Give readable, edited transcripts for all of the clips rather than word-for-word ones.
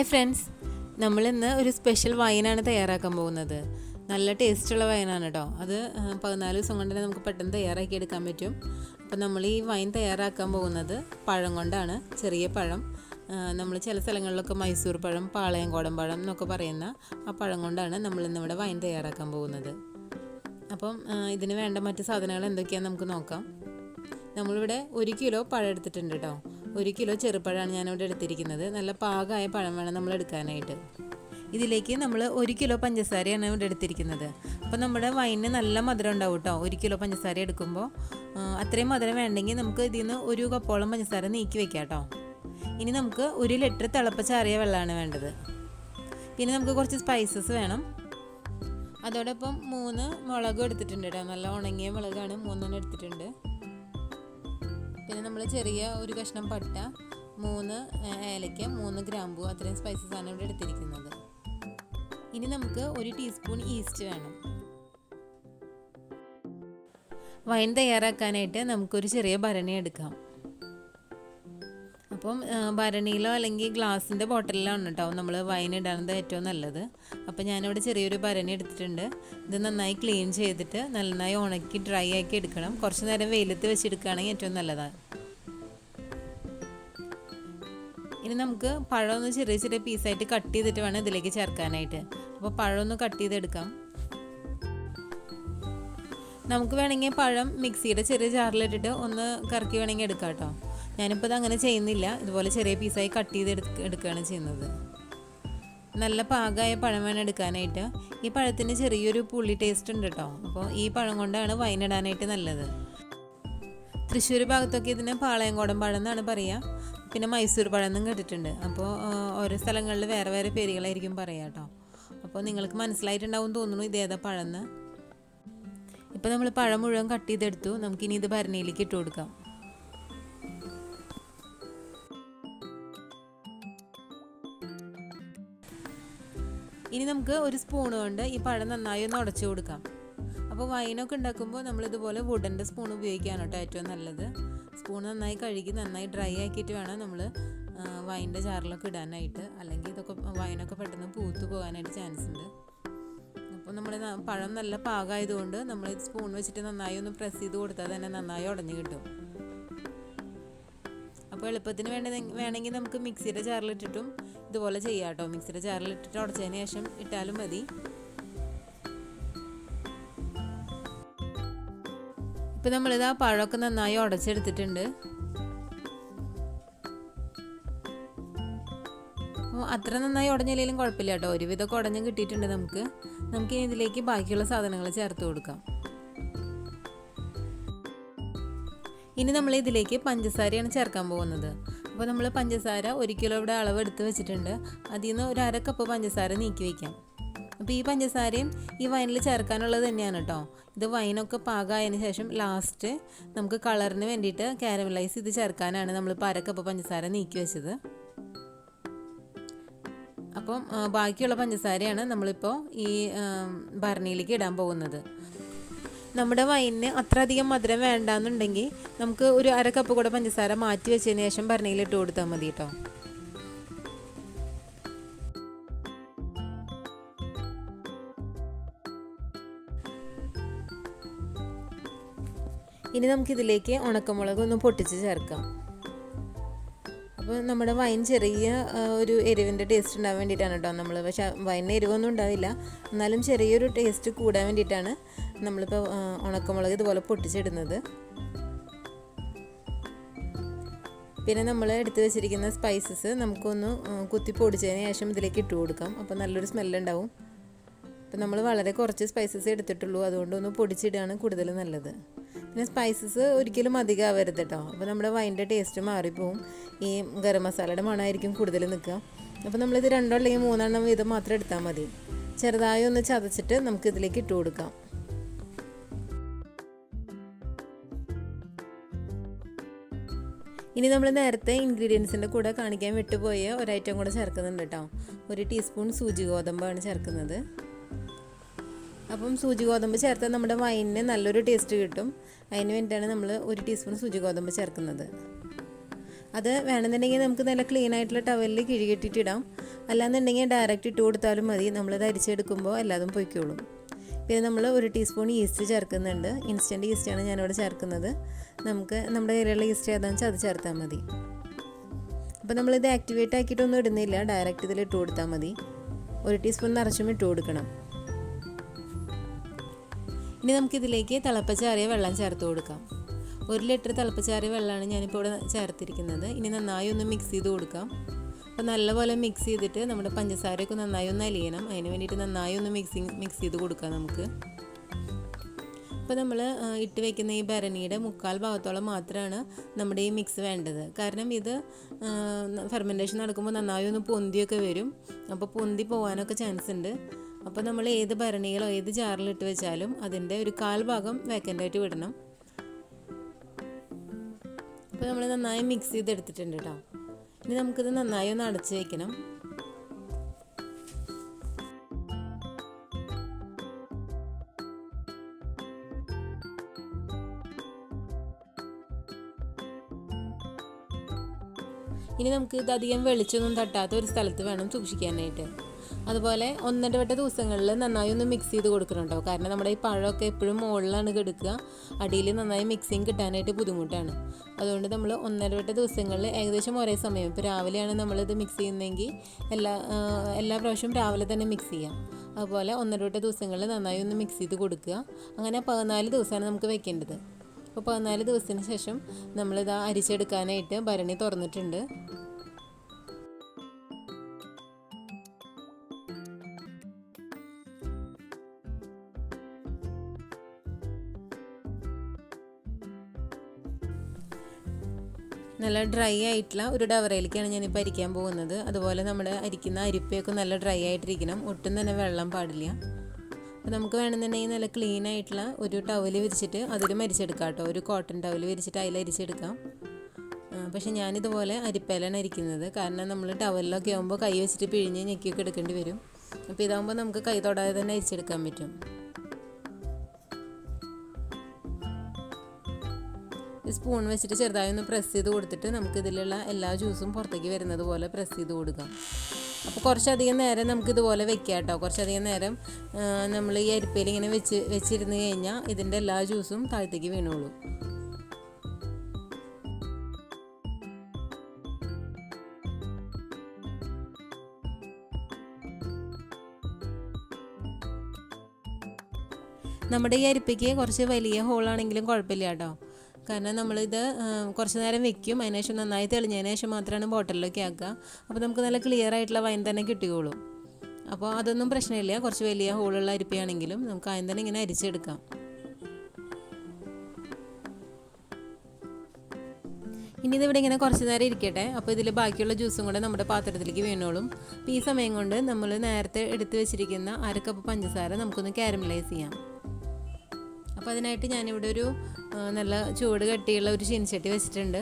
Hi friends, നമ്മളിന്ന് ഒരു special വൈനാണ് തയ്യാറാക്കാൻ പോകുന്നത്. നല്ല ടേസ്റ്റുള്ള വൈനാണ് കേട്ടോ. അത് 14 ദിവസം കൊണ്ട് തന്നെ നമുക്ക് പെട്ടെന്ന് തയ്യാറാക്കി എടുക്കാൻ പറ്റും. അപ്പോൾ നമ്മൾ ഈ വൈൻ തയ്യാറാക്കാൻ പോകുന്നത് പഴം കൊണ്ടാണ്. ചെറിയ പഴം, നമ്മൾ ചില സ്ഥലങ്ങളിലൊക്കെ മൈസൂർ പഴം, പാളയംകോടൻ പഴം എന്നൊക്കെ പറയുന്ന ആ പഴം കൊണ്ടാണ് നമ്മളിന്നിവിടെ വൈൻ തയ്യാറാക്കാൻ പോകുന്നത്. അപ്പം ഇതിന് വേണ്ട മറ്റ് സാധനങ്ങൾ എന്തൊക്കെയാണെന്ന് നമുക്ക് നോക്കാം. നമ്മളിവിടെ 1 കിലോ പഴം എടുത്തിട്ടുണ്ട് കേട്ടോ. 1 കിലോ ചെറുപഴമാണ് ഞാനിവിടെ എടുത്തിരിക്കുന്നത്. നല്ല പാകമായ പഴം വേണം നമ്മൾ എടുക്കാനായിട്ട്. ഇതിലേക്ക് നമ്മൾ 1 കിലോ പഞ്ചസാരയാണ് ഇവിടെ എടുത്തിരിക്കുന്നത്. അപ്പോൾ നമ്മുടെ വൈനിന് നല്ല മധുരം ഉണ്ടാവും കേട്ടോ. 1 കിലോ പഞ്ചസാര എടുക്കുമ്പോൾ അത്രയും മധുരം വേണ്ടെങ്കിൽ നമുക്ക് ഇതിൽ നിന്ന് 1 കപ്പോളം പഞ്ചസാര നീക്കി വെക്കാം കേട്ടോ. ഇനി നമുക്ക് 1 ലിറ്റർ തിളപ്പിച്ചാറിയ വെള്ളമാണ് വേണ്ടത്. പിന്നെ നമുക്ക് കുറച്ച് സ്പൈസസ് വേണം. അതോടൊപ്പം 3 മുളകും എടുത്തിട്ടുണ്ട് കേട്ടോ. നല്ല ഉണങ്ങിയ മുളകാണ്, 3 എടുത്തിട്ടുണ്ട്. പിന്നെ നമ്മൾ ചെറിയ ഒരു കഷ്ണം പട്ട, 3 ഏലക്ക, 3 ഗ്രാമ്പൂ, അത്രയും സ്പൈസസ് ആണ് ഇവിടെ എടുത്തിരിക്കുന്നത്. ഇനി നമുക്ക് 1 ടീസ്പൂൺ ഈസ്റ്റ് വേണം. വൈൻ തയ്യാറാക്കാനായിട്ട് നമുക്കൊരു ചെറിയ ഭരണി എടുക്കാം. അപ്പം ഭരണിയിലോ അല്ലെങ്കിൽ ഗ്ലാസിൻ്റെ ബോട്ടിലാണ് കേട്ടോ നമ്മൾ വൈൻ ഇടാനത് ഏറ്റവും നല്ലത്. അപ്പോൾ ഞാനിവിടെ ചെറിയൊരു ഭരണി എടുത്തിട്ടുണ്ട്. ഇത് നന്നായി ക്ലീൻ ചെയ്തിട്ട് നന്നായി ഉണക്കി ഡ്രൈ ആക്കി എടുക്കണം. കുറച്ച് നേരം വെയിലത്ത് വെച്ചെടുക്കുകയാണെങ്കിൽ ഏറ്റവും നല്ലതാണ്. ഇനി നമുക്ക് പഴം ഒന്ന് ചെറിയ ചെറിയ പീസായിട്ട് കട്ട് ചെയ്തിട്ട് വേണം ഇതിലേക്ക് ചേർക്കാനായിട്ട്. അപ്പോൾ പഴം ഒന്ന് കട്ട് ചെയ്തെടുക്കാം. നമുക്ക് വേണമെങ്കിൽ പഴം മിക്സിയുടെ ചെറിയ ജാറിലിട്ടിട്ട് ഒന്ന് കറക്കി വേണമെങ്കിൽ എടുക്കാം കേട്ടോ. ഞാനിപ്പോൾ ഇത് അങ്ങനെ ചെയ്യുന്നില്ല. ഇതുപോലെ ചെറിയ പീസായി കട്ട് ചെയ്ത് എടുക്കുകയാണ് ചെയ്യുന്നത്. നല്ല പാകമായ പഴം വേണം എടുക്കാനായിട്ട്. ഈ പഴത്തിന് ചെറിയൊരു പുളി ടേസ്റ്റ് ഉണ്ട് കേട്ടോ. അപ്പോൾ ഈ പഴം കൊണ്ടാണ് വൈൻ ഇടാനായിട്ട് നല്ലത്. തൃശ്ശൂർ ഭാഗത്തൊക്കെ ഇതിന് പാളയംകോടൻ പഴം എന്നാണ് പറയുക. പിന്നെ മൈസൂർ പഴം എന്നും കേട്ടിട്ടുണ്ട്. അപ്പോൾ ഓരോ സ്ഥലങ്ങളിൽ വേറെ വേറെ പേരുകളായിരിക്കും പറയുക കേട്ടോ. അപ്പോൾ നിങ്ങൾക്ക് മനസ്സിലായിട്ടുണ്ടാവും തോന്നുന്നു ഇതേതാ പഴമെന്ന്. ഇപ്പോൾ നമ്മൾ പഴം മുഴുവൻ കട്ട് ചെയ്തെടുത്തു. നമുക്കിനി ഇത് ഭരണിയിലേക്ക് ഇട്ട് കൊടുക്കാം. ഇനി നമുക്ക് ഒരു സ്പൂൺ കൊണ്ട് ഈ പഴം നന്നായി ഒന്ന് ഉടച്ചു കൊടുക്കാം. അപ്പോൾ വൈനൊക്കെ ഉണ്ടാക്കുമ്പോൾ നമ്മളിതുപോലെ വുഡൻ്റെ സ്പൂൺ ഉപയോഗിക്കുകയാണ് കേട്ടോ ഏറ്റവും നല്ലത്. സ്പൂൺ നന്നായി കഴുകി നന്നായി ഡ്രൈ ആക്കിയിട്ട് വേണം നമ്മൾ വൈൻ്റെ ജാറിലൊക്കെ ഇടാനായിട്ട്. അല്ലെങ്കിൽ ഇതൊക്കെ വൈനൊക്കെ പെട്ടെന്ന് പൂത്തു പോകാനായിട്ട് ചാൻസ് ഉണ്ട്. അപ്പോൾ നമ്മുടെ പഴം നല്ല പാകമായതുകൊണ്ട് നമ്മൾ സ്പൂൺ വെച്ചിട്ട് നന്നായി ഒന്ന് പ്രസ് ചെയ്ത് കൊടുത്താൽ തന്നെ നന്നായി ഉടഞ്ഞു കിട്ടും. അപ്പോൾ എളുപ്പത്തിന് വേണമെങ്കിൽ നമുക്ക് മിക്സിയുടെ ജാറിലിട്ടിട്ടും ഇതുപോലെ ചെയ്യാം കേട്ടോ. മിക്സിയുടെ ജാറിലിട്ടിട്ട് ഉടച്ചതിന് ശേഷം ഇട്ടാലും മതി. ഇപ്പം നമ്മളിത് ആ പഴമൊക്കെ നന്നായി ഉടച്ചെടുത്തിട്ടുണ്ട്. അത്ര നന്നായി ഉടഞ്ഞില്ലെങ്കിലും കുഴപ്പമില്ല കേട്ടോ. ഒരുവിധമൊക്കെ ഉടഞ്ഞും കിട്ടിയിട്ടുണ്ട് നമുക്ക്. നമുക്കിനി ഇതിലേക്ക് ബാക്കിയുള്ള സാധനങ്ങൾ ചേർത്ത് കൊടുക്കാം. ഇനി നമ്മൾ ഇതിലേക്ക് പഞ്ചസാരയാണ് ചേർക്കാൻ പോകുന്നത്. അപ്പോൾ നമ്മൾ പഞ്ചസാര 1 കിലോ ഇവിടെ അളവ് എടുത്ത് വെച്ചിട്ടുണ്ട്. അതിൽ നിന്ന് ഒരു 1/2 കപ്പ് പഞ്ചസാര നീക്കി വയ്ക്കാം. അപ്പോൾ ഈ പഞ്ചസാരയും ഈ വൈനിൽ ചേർക്കാനുള്ളത് തന്നെയാണ് കേട്ടോ. ഇത് വൈനൊക്കെ പാകമായതിന് ശേഷം ലാസ്റ്റ് നമുക്ക് കളറിന് വേണ്ടിയിട്ട് കാരമലൈസ് ചെയ്ത് ചേർക്കാനാണ് നമ്മളിപ്പോൾ 1/2 കപ്പ് പഞ്ചസാര നീക്കി വെച്ചത്. അപ്പം ബാക്കിയുള്ള പഞ്ചസാരയാണ് നമ്മളിപ്പോൾ ഈ ഭരണിയിലേക്ക് ഇടാൻ പോകുന്നത്. നമ്മുടെ വൈനിന് അത്ര അധികം മധുരം വേണ്ടാന്നുണ്ടെങ്കിൽ നമുക്ക് ഒരു 1/2 കപ്പ് കൂടെ പഞ്ചസാര മാറ്റി വെച്ചതിന് ശേഷം ഭരണിയിൽ ഇട്ട് കൊടുത്താൽ മതി കേട്ടോ. ഇനി നമുക്കിതിലേക്ക് ഉണക്കമുളക് ഒന്ന് പൊട്ടിച്ച് ചേർക്കാം. അപ്പോൾ നമ്മുടെ വൈൻ ചെറിയ ഒരു എരിവിൻ്റെ ടേസ്റ്റ് ഉണ്ടാകാൻ വേണ്ടിയിട്ടാണ് കേട്ടോ നമ്മൾ. പക്ഷേ വൈനിന് എരിവൊന്നും ഉണ്ടാവില്ല, എന്നാലും ചെറിയൊരു ടേസ്റ്റ് കൂടാൻ വേണ്ടിയിട്ടാണ് നമ്മളിപ്പോൾ ഉണക്കമുളക് ഇതുപോലെ പൊട്ടിച്ചിടുന്നത്. പിന്നെ നമ്മൾ എടുത്ത് വെച്ചിരിക്കുന്ന സ്പൈസസ് നമുക്കൊന്ന് കുത്തി പൊടിച്ചതിന് ശേഷം ഇതിലേക്ക് ഇട്ട് കൊടുക്കാം. അപ്പോൾ നല്ലൊരു സ്മെല്ലുണ്ടാവും. അപ്പോൾ നമ്മൾ വളരെ കുറച്ച് സ്പൈസസ് എടുത്തിട്ടുള്ളൂ, അതുകൊണ്ടൊന്ന് പൊടിച്ചിടുകയാണ് കൂടുതൽ നല്ലത്. പിന്നെ സ്പൈസസ് ഒരിക്കലും അധികം ആവരുത് കേട്ടോ. അപ്പോൾ നമ്മുടെ വൈൻ്റെ ടേസ്റ്റ് മാറിപ്പോവും. ഈ ഗരം മസാലയുടെ മണമായിരിക്കും കൂടുതൽ നിൽക്കുക. അപ്പോൾ നമ്മളിത് 2 അല്ലെങ്കിൽ 3 വീതം മാത്രം എടുത്താൽ മതി. ചെറുതായി ഒന്ന് ചതച്ചിട്ട് നമുക്ക് ഇതിലേക്ക് ഇട്ട് കൊടുക്കാം. ഇനി നമ്മൾ നേരത്തെ ഇൻഗ്രീഡിയൻസിൻ്റെ കൂടെ കാണിക്കാൻ വിട്ടുപോയ ഒരു ഐറ്റം കൂടെ ചേർക്കുന്നുണ്ട് കേട്ടോ. 1 ടീസ്പൂൺ സൂചി ഗോതമ്പാണ് ചേർക്കുന്നത്. അപ്പം സൂചി ഗോതമ്പ് ചേർത്താൽ നമ്മുടെ വൈനിന് നല്ലൊരു ടേസ്റ്റ് കിട്ടും. അതിന് വേണ്ടിയിട്ടാണ് നമ്മൾ 1 ടീസ്പൂൺ സൂചി ഗോതമ്പ് ചേർക്കുന്നത്. അത് വേണമെന്നുണ്ടെങ്കിൽ നമുക്ക് നല്ല ക്ലീൻ ആയിട്ടുള്ള ടവലിൽ കിഴികെട്ടിട്ടിടാം. അല്ലാന്നുണ്ടെങ്കിൽ ഡയറക്റ്റ് ഇട്ട് കൊടുത്താലും മതി. നമ്മളത് അരിച്ചെടുക്കുമ്പോൾ എല്ലാതും പൊയ്ക്കോളും. പിന്നെ നമ്മൾ 1 ടീസ്പൂൺ ഈസ്റ്റ് ചേർക്കുന്നുണ്ട്. ഇൻസ്റ്റൻറ്റ് ഈസ്റ്റാണ് ഞാനിവിടെ ചേർക്കുന്നത്. നമുക്ക് നമ്മുടെ കയ്യിലുള്ള ഈസ്റ്റ് ഏതാണെന്ന് വെച്ചാൽ അത് ചേർത്താൽ മതി. അപ്പോൾ നമ്മളിത് ആക്ടിവേറ്റ് ആക്കിയിട്ടൊന്നും ഇടുന്നില്ല, ഡയറക്റ്റ് ഇതിൽ ഇട്ട് കൊടുത്താൽ മതി. 1 ടീസ്പൂൺ നിറച്ചും ഇട്ട് കൊടുക്കണം. ഇനി നമുക്കിതിലേക്ക് തിളപ്പിച്ചാറിയ വെള്ളം ചേർത്ത് കൊടുക്കാം. 1 ലിറ്റർ തിളപ്പിച്ചാറിയ വെള്ളമാണ് ഞാനിപ്പോൾ ഇവിടെ ചേർത്തിരിക്കുന്നത്. ഇനി നന്നായി ഒന്ന് മിക്സ് ചെയ്ത് കൊടുക്കാം. അപ്പോൾ നല്ലപോലെ മിക്സ് ചെയ്തിട്ട് നമ്മുടെ പഞ്ചസാരയൊക്കെ നന്നായി ഒന്ന് അലിയണം. അതിന് വേണ്ടിയിട്ട് നന്നായി ഒന്ന് മിക്സ് ചെയ്ത് കൊടുക്കാം നമുക്ക്. അപ്പോൾ നമ്മൾ ഇട്ട് വെക്കുന്ന ഈ ഭരണിയുടെ 1/4 ഭാഗത്തോളം മാത്രമാണ് നമ്മുടെ ഈ മിക്സ് വേണ്ടത്. കാരണം ഇത് ഫെർമെൻറ്റേഷൻ നടക്കുമ്പോൾ നന്നായി ഒന്ന് പൊന്തിയൊക്കെ വരും. അപ്പോൾ പൊന്തി പോകാനൊക്കെ ചാൻസ് ഉണ്ട്. അപ്പോൾ നമ്മൾ ഏത് ഭരണികളോ ഏത് ജാറിലിട്ട് വെച്ചാലും അതിൻ്റെ ഒരു 1/4 ഭാഗം വേക്കൻ്റായിട്ട് വിടണം. അപ്പോൾ നമ്മൾ നന്നായി മിക്സ് ചെയ്തെടുത്തിട്ടുണ്ട് കേട്ടോ. ഇനി നമുക്കിത് നന്നായി ഒന്ന് അടച്ച് വയ്ക്കണം. ഇനി നമുക്ക് ഇത് അധികം വെളിച്ചൊന്നും തട്ടാത്ത ഒരു സ്ഥലത്ത് വേണം സൂക്ഷിക്കാനായിട്ട്. അതുപോലെ 1-2 ദിവസങ്ങളിൽ നന്നായി ഒന്ന് മിക്സ് ചെയ്ത് കൊടുക്കണം കേട്ടോ. കാരണം നമ്മുടെ ഈ പഴമൊക്കെ എപ്പോഴും മുകളിലാണ് കിടക്കുക, അടിയിൽ നന്നായി മിക്സിങ് കിട്ടാനായിട്ട് ബുദ്ധിമുട്ടാണ്. അതുകൊണ്ട് നമ്മൾ 1-2 ദിവസങ്ങളിൽ ഏകദേശം ഒരേ സമയം, ഇപ്പോൾ രാവിലെയാണ് നമ്മളിത് മിക്സ് ചെയ്യുന്നതെങ്കിൽ എല്ലാ പ്രാവശ്യവും രാവിലെ തന്നെ മിക്സ് ചെയ്യാം. അതുപോലെ 1-2 ദിവസങ്ങളിൽ നന്നായി ഒന്ന് മിക്സ് ചെയ്ത് കൊടുക്കുക. അങ്ങനെ 14 ദിവസമാണ് നമുക്ക് വെക്കേണ്ടത്. അപ്പോൾ 14 ദിവസത്തിന് ശേഷം നമ്മളിത് അരിച്ചെടുക്കാനായിട്ട് ഭരണി തുറന്നിട്ടുണ്ട്. നല്ല ഡ്രൈ ആയിട്ടുള്ള ഒരു ഡവറയിലേക്കാണ് ഞാനിപ്പോൾ അരിക്കാൻ പോകുന്നത്. അതുപോലെ നമ്മുടെ അരിക്കുന്ന അരിപ്പയൊക്കെ നല്ല ഡ്രൈ ആയിട്ടിരിക്കണം, ഒട്ടും തന്നെ വെള്ളം പാടില്ല. അപ്പോൾ നമുക്ക് വേണമെന്നുണ്ടെങ്കിൽ നല്ല ക്ലീൻ ആയിട്ടുള്ള ഒരു ടവൽ വിരിച്ചിട്ട് അതിലും അരിച്ചെടുക്കാം കേട്ടോ. ഒരു കോട്ടൺ ടവൽ വിരിച്ചിട്ട് അതിൽ അരിച്ചെടുക്കാം. പക്ഷേ ഞാനിതുപോലെ അരിപ്പയിലാണ് അരിക്കുന്നത്. കാരണം നമ്മൾ ടവലിലൊക്കെ ആകുമ്പോൾ കൈ വെച്ചിട്ട് പിഴിഞ്ഞ് ഞെക്കിയൊക്കെ എടുക്കേണ്ടി വരും. അപ്പോൾ ഇതാകുമ്പോൾ നമുക്ക് കൈ തൊടാതെ തന്നെ അരിച്ചെടുക്കാൻ പറ്റും. സ്പൂൺ വെച്ചിട്ട് ചെറുതായി ഒന്ന് പ്രസ് ചെയ്ത് കൊടുത്തിട്ട് നമുക്ക് ഇതിലുള്ള എല്ലാ ജ്യൂസും പുറത്തേക്ക് വരുന്നത് പോലെ പ്രസ് ചെയ്ത് കൊടുക്കാം. അപ്പോൾ കുറച്ചധികം നേരം നമുക്കിതുപോലെ വെക്കാം കേട്ടോ. കുറച്ചധികം നേരം നമ്മൾ ഈ അരിപ്പയിൽ ഇങ്ങനെ വെച്ചിരുന്ന് കഴിഞ്ഞാൽ ഇതിൻ്റെ എല്ലാ ജ്യൂസും താഴത്തേക്ക് വീണോളൂ. നമ്മുടെ ഈ അരിപ്പയ്ക്ക് കുറച്ച് വലിയ ഹോളാണെങ്കിലും കുഴപ്പമില്ല കേട്ടോ. കാരണം നമ്മളിത് കുറച്ച് നേരം വെക്കും, അതിനുശേഷം നന്നായി തെളിഞ്ഞതിന് ശേഷം മാത്രമാണ് ബോട്ടിലൊക്കെ ആക്കുക. അപ്പോൾ നമുക്ക് നല്ല ക്ലിയർ ആയിട്ടുള്ള വൈൻ തന്നെ കിട്ടുകയുള്ളൂ. അപ്പോൾ അതൊന്നും പ്രശ്നമില്ല. കുറച്ച് വലിയ ഹോളുള്ള അരിപ്പയാണെങ്കിലും നമുക്ക് ആദ്യം തന്നെ ഇങ്ങനെ അരിച്ചെടുക്കാം. ഇനി ഇതിവിടെ ഇങ്ങനെ കുറച്ച് നേരം ഇരിക്കട്ടെ. അപ്പോൾ ഇതിൽ ബാക്കിയുള്ള ജ്യൂസും കൂടെ നമ്മുടെ പാത്രത്തിലേക്ക് വീണോളും. അപ്പോൾ ഈ സമയം കൊണ്ട് നമ്മൾ നേരത്തെ എടുത്ത് വെച്ചിരിക്കുന്ന 1/2 കപ്പ് പഞ്ചസാര നമുക്കൊന്ന് കാരമലൈസ് ചെയ്യാം. അപ്പോൾ അതിനായിട്ട് ഞാനിവിടെ ഒരു നല്ല ചൂട് കട്ടിയുള്ള ഒരു ചീനച്ചട്ടി വെച്ചിട്ടുണ്ട്,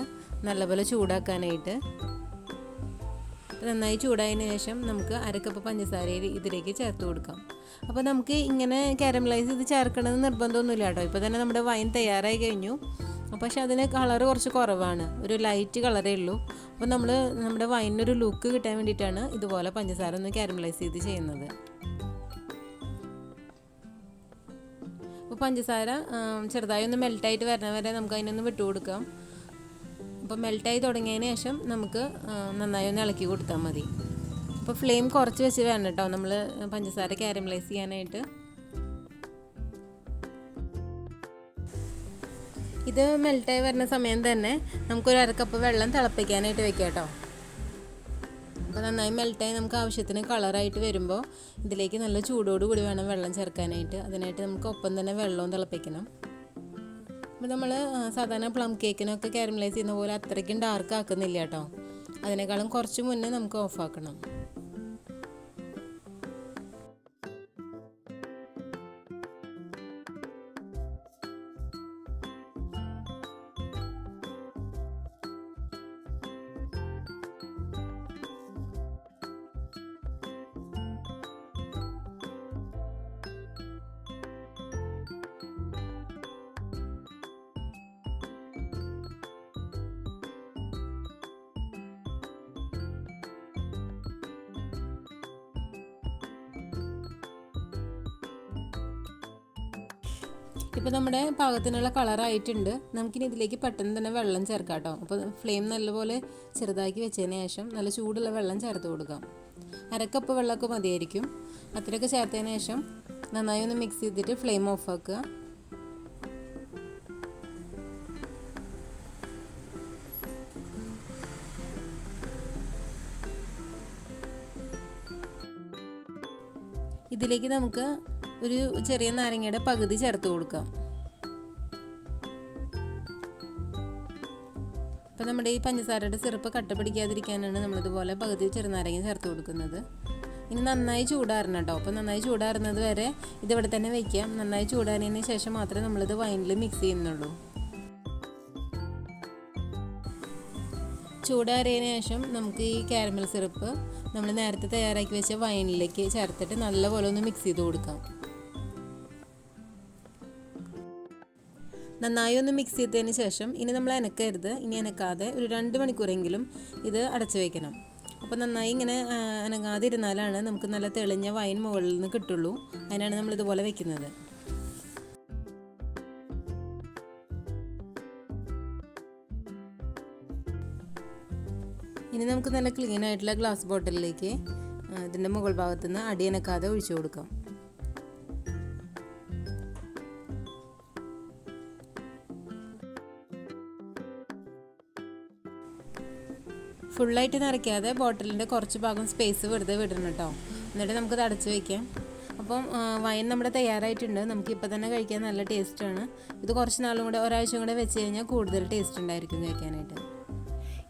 നല്ലപോലെ ചൂടാക്കാനായിട്ട്. നന്നായി ചൂടായതിന് ശേഷം നമുക്ക് 1/2 കപ്പ് പഞ്ചസാര ഇതിലേക്ക് ചേർത്ത് കൊടുക്കാം. അപ്പോൾ നമുക്ക് ഇങ്ങനെ കാരമലൈസ് ചെയ്ത് ചേർക്കണമെന്ന് നിർബന്ധമൊന്നുമില്ല കേട്ടോ. ഇപ്പോൾ തന്നെ നമ്മുടെ വൈൻ തയ്യാറായി കഴിഞ്ഞു. പക്ഷേ അതിന് കളറ് കുറച്ച് കുറവാണ്, ഒരു ലൈറ്റ് കളറേ ഉള്ളൂ. അപ്പോൾ നമ്മുടെ വൈനിനൊരു ലുക്ക് കിട്ടാൻ വേണ്ടിയിട്ടാണ് ഇതുപോലെ പഞ്ചസാര ഒന്ന് കാരമലൈസ് ചെയ്ത് ചെയ്യുന്നത്. അപ്പോൾ പഞ്ചസാര ചെറുതായി ഒന്ന് മെൽട്ടായിട്ട് വരണ വരെ നമുക്ക് അതിനൊന്ന് വിട്ടു കൊടുക്കാം. അപ്പോൾ മെൽട്ടായി തുടങ്ങിയതിന് ശേഷം നമുക്ക് നന്നായി ഒന്ന് ഇളക്കി കൊടുത്താൽ മതി. അപ്പോൾ ഫ്ലെയിം കുറച്ച് വെച്ച് വേണം കേട്ടോ നമ്മൾ പഞ്ചസാര കാരമലൈസ് ചെയ്യാനായിട്ട്. ഇത് മെൽട്ടായി വരുന്ന സമയം തന്നെ നമുക്കൊരു 1/2 കപ്പ് വെള്ളം തിളപ്പിക്കാനായിട്ട് വെക്കാം കേട്ടോ. അപ്പോൾ നന്നായി മെൽട്ടായി നമുക്ക് ആവശ്യത്തിന് കളറായിട്ട് വരുമ്പോൾ ഇതിലേക്ക് നല്ല ചൂടോടുകൂടി വേണം വെള്ളം ചേർക്കാനായിട്ട്. അതിനായിട്ട് നമുക്ക് ഒപ്പം തന്നെ വെള്ളവും തിളപ്പിക്കണം. അപ്പോൾ നമ്മൾ സാധാരണ പ്ലം കേക്കിനൊക്കെ കാരമലൈസ് ചെയ്യുന്ന പോലെ അത്രയ്ക്കും ഡാർക്ക് ആക്കുന്നില്ല കേട്ടോ. അതിനേക്കാളും കുറച്ച് മുന്നേ നമുക്ക് ഓഫാക്കണം. ഇപ്പോൾ നമ്മുടെ പാകത്തിനുള്ള കളറായിട്ടുണ്ട്. നമുക്കിനി ഇതിലേക്ക് പെട്ടെന്ന് തന്നെ വെള്ളം ചേർക്കാം കേട്ടോ. അപ്പോൾ ഫ്ലെയിം നല്ലപോലെ ചെറുതാക്കി വെച്ചതിന് ശേഷം നല്ല ചൂടുള്ള വെള്ളം ചേർത്ത് കൊടുക്കാം. 1/2 കപ്പ് വെള്ളമൊക്കെ മതിയായിരിക്കും. അത്രയൊക്കെ ചേർത്തതിന് ശേഷം നന്നായി ഒന്ന് മിക്സ് ചെയ്തിട്ട് ഫ്ലെയിം ഓഫ് ആക്കുക. ഇതിലേക്ക് നമുക്ക് ഒരു ചെറിയ നാരങ്ങയുടെ പകുതി ചേർത്ത് കൊടുക്കാം. അപ്പോൾ നമ്മുടെ ഈ പഞ്ചസാരയുടെ സിറപ്പ് കട്ട പിടിക്കാതിരിക്കാനാണ് നമ്മളിതുപോലെ പകുതി ചെറുനാരങ്ങ ചേർത്ത് കൊടുക്കുന്നത്. ഇനി നന്നായി ചൂടാറണം കേട്ടോ. അപ്പോൾ നന്നായി ചൂടാറുന്നത് വരെ ഇതിവിടെ തന്നെ വയ്ക്കാം. നന്നായി ചൂടാറിയതിന് ശേഷം മാത്രമേ നമ്മളിത് വൈനിൽ മിക്സ് ചെയ്യുന്നുള്ളൂ. ചൂടാറിയതിന് ശേഷം നമുക്ക് ഈ കാരമൽ സിറപ്പ് നമ്മൾ നേരത്തെ തയ്യാറാക്കി വെച്ച വൈനിലേക്ക് ചേർത്തിട്ട് നല്ലപോലെ ഒന്ന് മിക്സ് ചെയ്ത് കൊടുക്കാം. നന്നായി ഒന്ന് മിക്സ് ചെയ്തതിന് ശേഷം ഇനി നമ്മൾ അനക്കരുത്. ഇനി അനക്കാതെ ഒരു 2 മണിക്കൂറെങ്കിലും ഇത് അടച്ചു വയ്ക്കണം. അപ്പോൾ നന്നായി ഇങ്ങനെ അനങ്ങാതിരുന്നാലാണ് നമുക്ക് നല്ല തെളിഞ്ഞ വൈൻ മുകളിൽ നിന്ന് കിട്ടുള്ളൂ. അതിനാണ് നമ്മളിതുപോലെ വെക്കുന്നത്. ഇനി നമുക്ക് നല്ല ക്ലീൻ ആയിട്ടുള്ള ഗ്ലാസ് ബോട്ടിലിലേക്ക് ഇതിൻ്റെ മുകൾ ഭാഗത്തു നിന്ന് അടിയനക്കാതെ ഒഴിച്ചു കൊടുക്കാം. ഫുള്ളായിട്ട് നിറയ്ക്കാതെ ബോട്ടിലിൻ്റെ കുറച്ച് ഭാഗം സ്പേസ് വെറുതെ വിടണം കേട്ടോ. എന്നിട്ട് നമുക്കത് അടച്ചു വയ്ക്കാം. അപ്പം വൈൻ നമ്മുടെ തയ്യാറായിട്ടുണ്ട്. നമുക്കിപ്പോൾ തന്നെ കഴിക്കാൻ നല്ല ടേസ്റ്റാണ്. ഇത് കുറച്ച് നാളും കൂടെ ഒരാഴ്ച കൂടെ വെച്ച് കഴിഞ്ഞാൽ കൂടുതൽ ടേസ്റ്റ് ഉണ്ടായിരിക്കും കഴിക്കാനായിട്ട്.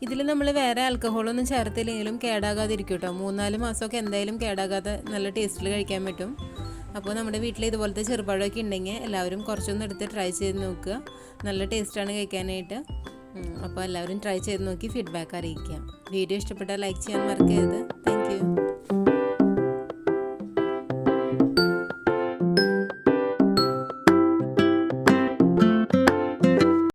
ഇതിൽ നമ്മൾ വേറെ ആൽക്കഹോളൊന്നും ചേർത്തില്ലെങ്കിലും കേടാകാതിരിക്കും കേട്ടോ. 3-4 മാസമൊക്കെ എന്തായാലും കേടാകാതെ നല്ല ടേസ്റ്റിൽ കഴിക്കാൻ പറ്റും. അപ്പോൾ നമ്മുടെ വീട്ടിൽ ഇതുപോലത്തെ ചെറുപഴമൊക്കെ ഉണ്ടെങ്കിൽ എല്ലാവരും കുറച്ചൊന്നും എടുത്ത് ട്രൈ ചെയ്ത് നോക്കുക. നല്ല ടേസ്റ്റാണ് കഴിക്കാനായിട്ട്. അപ്പോൾ എല്ലാവരും ട്രൈ ചെയ്ത് നോക്കി ഫീഡ്ബാക്ക് അറിയിക്കുക. വീഡിയോ ഇഷ്ടപ്പെട്ടാൽ ലൈക്ക് ചെയ്യാൻ മറക്കരുത്. Thank you.